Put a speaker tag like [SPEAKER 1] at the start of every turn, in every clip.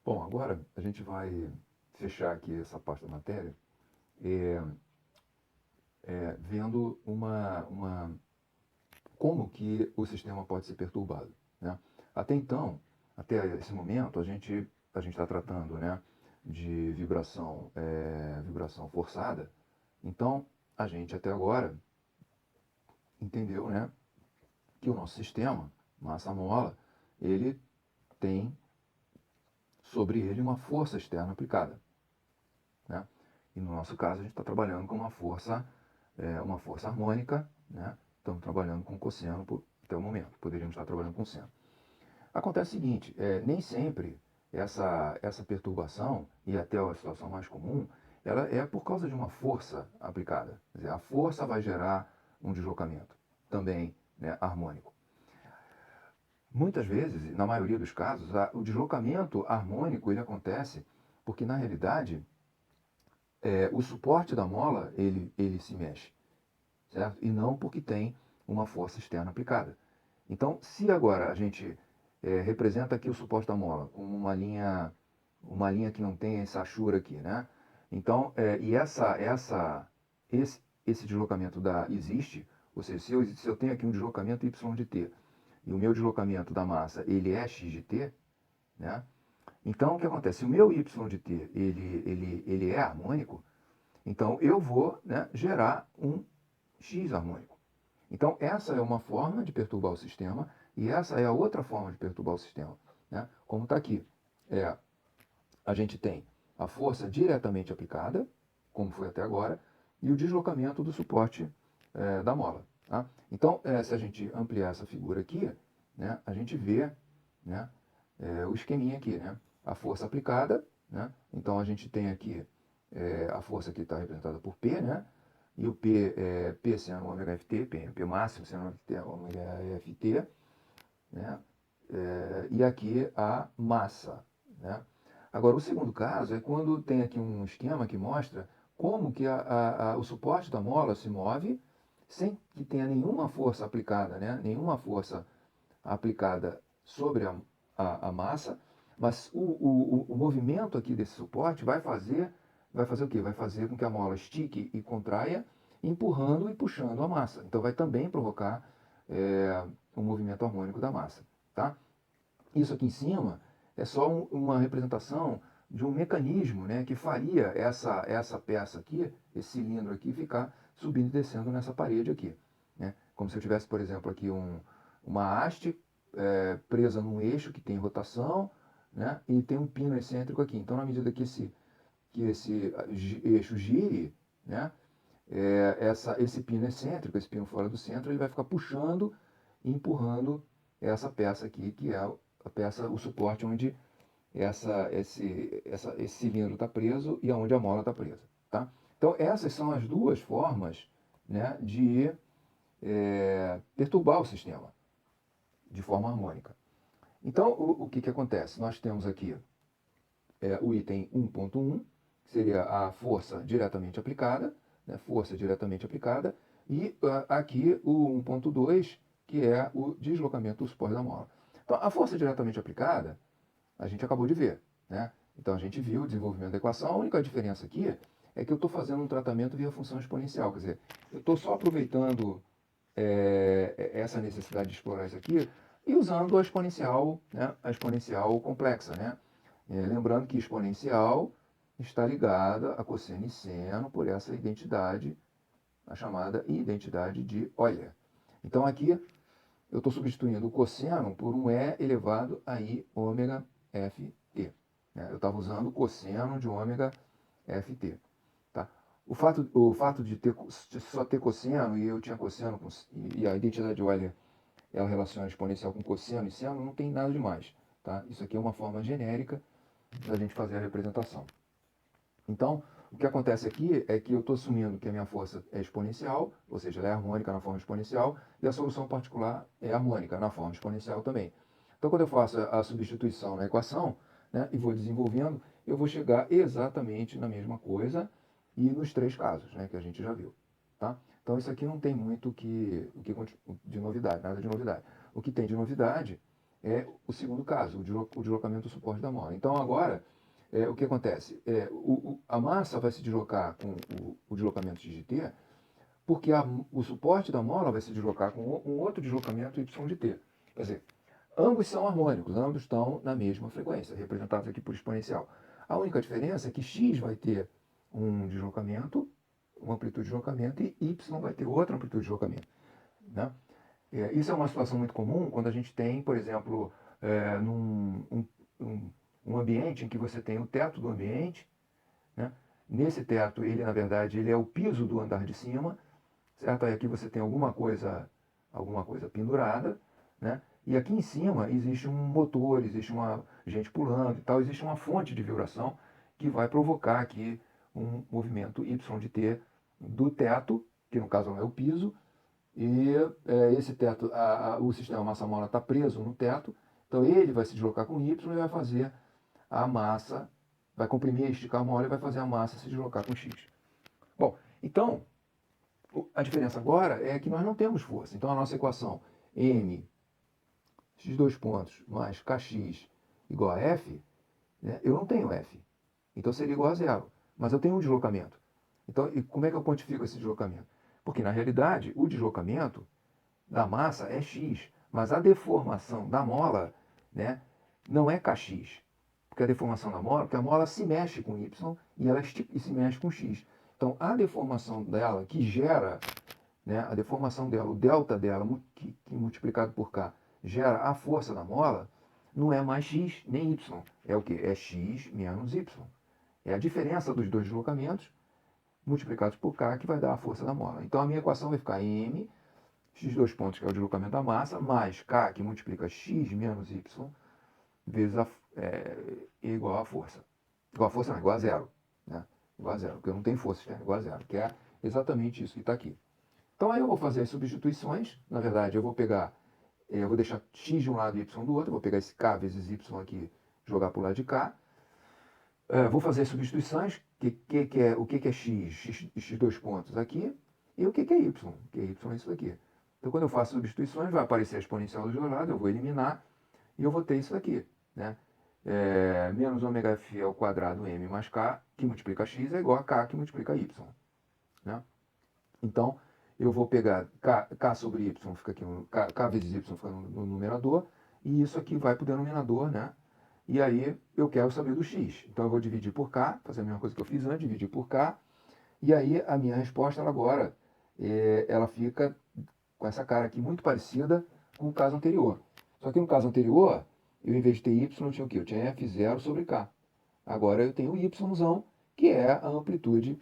[SPEAKER 1] Bom, agora a gente vai fechar aqui essa parte da matéria vendo como que o sistema pode ser perturbado, né? Até então, até esse momento, a gente está tratando, né, de vibração forçada. Então, a gente até agora entendeu, né, que o nosso sistema, massa-mola, ele tem sobre ele uma força externa aplicada, né? E no nosso caso, a gente está trabalhando com uma força harmônica, né? Estamos trabalhando com cosseno até o momento, poderíamos estar trabalhando com seno. Acontece o seguinte, nem sempre essa perturbação, e até a situação mais comum, ela é por causa de uma força aplicada. Quer dizer, a força vai gerar um deslocamento, também, né, harmônico. Muitas vezes, na maioria dos casos, o deslocamento harmônico ele acontece porque, na realidade, o suporte da mola ele se mexe, certo? E não porque tem uma força externa aplicada. Então, se agora a gente representa aqui o suporte da mola com uma linha que não tem essa achura aqui, né? Então, esse deslocamento existe, ou seja, se eu tenho aqui um deslocamento y de t e o meu deslocamento da massa ele é x de t, né? Então, o que acontece? Se o meu y de t ele é harmônico, então eu vou, né, gerar um x harmônico. Então, essa é uma forma de perturbar o sistema e essa é a outra forma de perturbar o sistema, né? Como está aqui. A gente tem a força diretamente aplicada, como foi até agora, e o deslocamento do suporte da mola. Tá? Então, se a gente ampliar essa figura aqui, né, a gente vê, né, o esqueminha aqui, né? A força aplicada, né? Então a gente tem aqui a força que está representada por P, né? E o P é P seno ômega FT, P máximo seno ômega FT, né? E aqui a massa, né? Agora, o segundo caso é quando tem aqui um esquema que mostra como que o suporte da mola se move sem que tenha nenhuma força aplicada, né? Nenhuma força aplicada sobre a massa, mas o movimento aqui desse suporte vai fazer o quê? Vai fazer com que a mola estique e contraia, empurrando e puxando a massa. Então vai também provocar um movimento harmônico da massa. Tá? Isso aqui em cima é só uma representação de um mecanismo, né, que faria essa peça aqui, esse cilindro aqui, ficar subindo e descendo nessa parede aqui. Né? Como se eu tivesse, por exemplo, aqui uma haste presa num eixo que tem rotação, né, e tem um pino excêntrico aqui. Então, na medida que esse eixo gire, né, esse pino excêntrico, esse pino fora do centro, ele vai ficar puxando e empurrando essa peça aqui, que é a peça, o suporte onde esse cilindro está preso e aonde a mola está presa. Tá? Então, essas são as duas formas, né, de perturbar o sistema de forma harmônica. Então, o que acontece? Nós temos aqui o item 1.1, que seria a força diretamente aplicada, né, força diretamente aplicada, e aqui o 1.2, que é o deslocamento do suporte da mola. Então, a força diretamente aplicada, a gente acabou de ver, né? Então, a gente viu o desenvolvimento da equação. A única diferença aqui é que eu estou fazendo um tratamento via função exponencial, quer dizer, eu estou só aproveitando essa necessidade de explorar isso aqui e usando né, a exponencial complexa, né? Lembrando que exponencial está ligada a cosseno e seno por essa identidade, a chamada identidade de Euler. Então aqui eu estou substituindo o cosseno por um E elevado a I ômega Ft. Né? Eu estava usando o cosseno de ômega Ft. Tá? O fato de só ter cosseno e eu tinha cosseno e a identidade de Euler ela relaciona exponencial com cosseno e seno, não tem nada demais. Tá? Isso aqui é uma forma genérica da gente fazer a representação. Então, o que acontece aqui é que eu estou assumindo que a minha força é exponencial, ou seja, ela é harmônica na forma exponencial, e a solução particular é harmônica na forma exponencial também. Então, quando eu faço a substituição na equação, né, e vou desenvolvendo, eu vou chegar exatamente na mesma coisa e nos três casos, né, que a gente já viu. Tá? Então, isso aqui não tem muito de novidade, nada de novidade. O que tem de novidade é o segundo caso, o deslocamento do suporte da mola. Então agora, o que acontece? A massa vai se deslocar com o deslocamento x de t, porque o suporte da mola vai se deslocar com um outro deslocamento y de t. Quer dizer, ambos são harmônicos, ambos estão na mesma frequência, representados aqui por exponencial. A única diferença é que x vai ter um deslocamento, uma amplitude de deslocamento, e y vai ter outra amplitude de deslocamento. Né? Isso é uma situação muito comum quando a gente tem, por exemplo, um ambiente em que você tem o teto do ambiente, né? Nesse teto, ele na verdade ele é o piso do andar de cima, certo? Aí aqui você tem alguma coisa pendurada, né? E aqui em cima existe um motor, existe uma gente pulando e tal, existe uma fonte de vibração que vai provocar aqui um movimento y de t do teto, que no caso não é o piso, e esse teto, o sistema massa-mola está preso no teto, então ele vai se deslocar com y e vai fazer a massa, vai comprimir e esticar a mola e vai fazer a massa se deslocar com x. Bom, então, a diferença agora é que nós não temos força. Então a nossa equação m, x2 pontos, mais kx igual a f, né, eu não tenho f. Então seria igual a zero. Mas eu tenho um deslocamento. Então, e como é que eu quantifico esse deslocamento? Porque, na realidade, o deslocamento da massa é x, mas a deformação da mola, né, não é kx. Porque a deformação da mola, porque a mola se mexe com y e ela se mexe com x. Então, a deformação dela, que gera, né, a deformação dela, o delta dela, que multiplicado por k, gera a força da mola, não é mais x nem y. É o que? É x menos y. É a diferença dos dois deslocamentos multiplicados por k que vai dar a força da mola. Então a minha equação vai ficar m, x2 pontos, que é o deslocamento da massa, mais k, que multiplica x menos y, vezes igual a força. Igual a força não, igual a zero. Né? Igual a zero, porque eu não tenho força externa, igual a zero, que é exatamente isso que está aqui. Então aí eu vou fazer as substituições, na verdade eu vou pegar, eu vou deixar x de um lado e y do outro, eu vou pegar esse k vezes y aqui, jogar para o lado de cá. Vou fazer as substituições, o que é x, x2 pontos aqui, e o que é y, que y é isso aqui. Então quando eu faço substituições, vai aparecer a exponencial dos dois lados, eu vou eliminar, e eu vou ter isso aqui, né? Menos ômega f ao quadrado m mais k, que multiplica x, é igual a k, que multiplica y. Né? Então, eu vou pegar k sobre y, fica aqui, k vezes y fica no numerador, e isso aqui vai para o denominador, né? E aí eu quero saber do x. Então eu vou dividir por k, fazer a mesma coisa que eu fiz antes, dividir por k, e aí a minha resposta ela agora, ela fica com essa cara aqui muito parecida com o caso anterior. Só que no caso anterior, eu em vez de ter y, eu tinha o quê? Eu tinha f0 sobre k. Agora eu tenho o y, que é a amplitude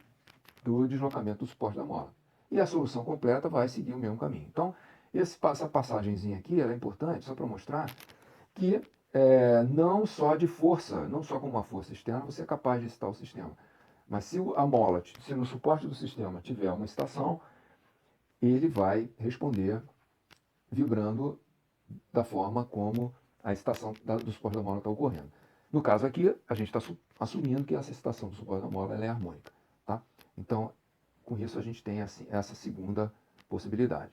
[SPEAKER 1] do deslocamento do suporte da mola. E a solução completa vai seguir o mesmo caminho. Então, essa passagenzinha aqui ela é importante só para mostrar que não só de força, não só com uma força externa você é capaz de excitar o sistema. Mas se a mola, se no suporte do sistema tiver uma excitação, ele vai responder vibrando da forma como a excitação do suporte da mola está ocorrendo. No caso aqui, a gente está assumindo que essa excitação do suporte da mola ela é harmônica. Tá? Então, com isso a gente tem essa segunda possibilidade.